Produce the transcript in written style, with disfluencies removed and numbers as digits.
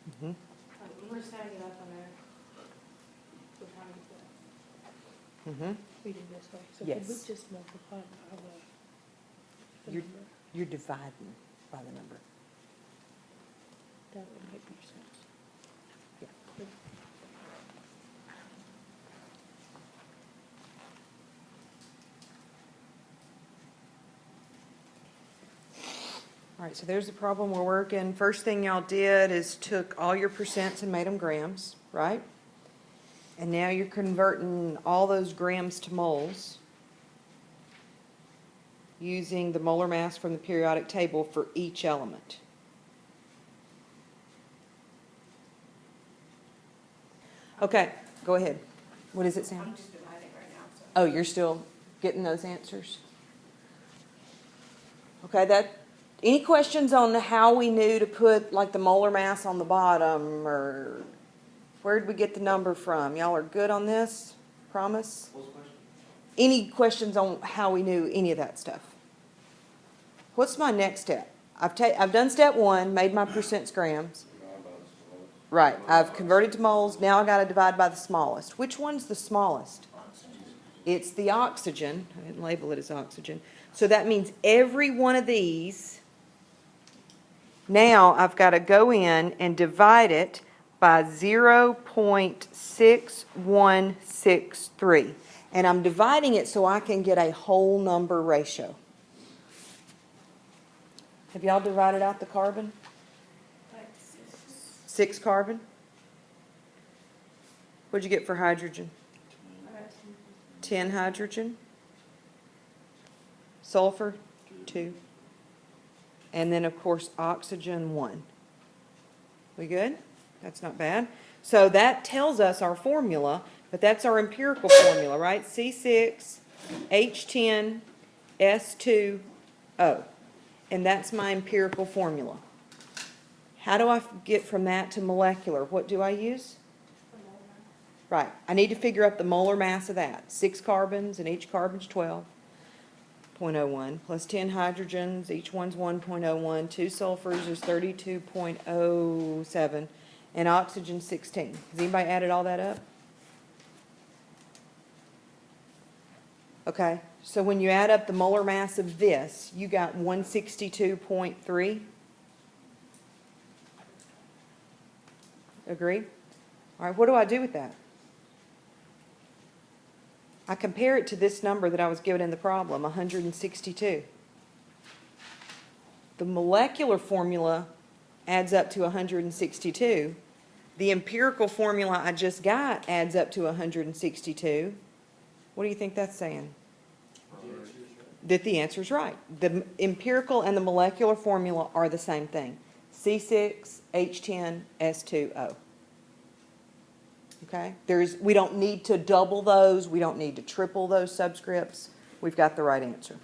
Mm-hmm. We're setting it up on there. We're trying to get Mm-hmm. we do this way. So Yes. could we just multiply by the You're- number? You're dividing by the number. That would make more sense. Yeah. All right, so there's the problem we're working. First thing y'all did is took all your percents and made them grams, right? And now you're converting all those grams to moles using the molar mass from the periodic table for each element. Okay, go ahead. What does it sound? I'm just dividing right now, so. Oh, you're still getting those answers? Okay, any questions on how we knew to put like the molar mass on the bottom, or where did we get the number from? Y'all are good on this? Promise? What's the question? Any questions on how we knew any of that stuff? What's my next step? I've done step one, made my percents grams. Right, I've converted to moles. Now I got to divide by the smallest. Which one's the smallest? It's the oxygen. I didn't label it as oxygen. So that means every one of these, now I've got to go in and divide it by 0.6163. And I'm dividing it so I can get a whole number ratio. Have y'all divided out the carbon? Like 6 carbon? What'd you get for hydrogen? 10 hydrogen. Sulfur, 2. And then, of course, oxygen, 1. We good? That's not bad. So that tells us our formula, but that's our empirical formula, right? C6H10S2O. And that's my empirical formula. How do I get from that to molecular? What do I use? Right. I need to figure out the molar mass of that. 6 carbons, and each carbon's 12.01, plus 10 hydrogens, each one's 1.01, 2 sulfurs is 32.07, and oxygen 16. Has anybody added all that up? Okay, so when you add up the molar mass of this, you got 162.3. Agree? All right, what do I do with that? I compare it to this number that I was given in the problem, 162. The molecular formula adds up to 162. The empirical formula I just got adds up to 162. What do you think that's saying? That the answer is right. The empirical and the molecular formula are the same thing. C6H10S2O. Okay? We don't need to double those. We don't need to triple those subscripts. We've got the right answer.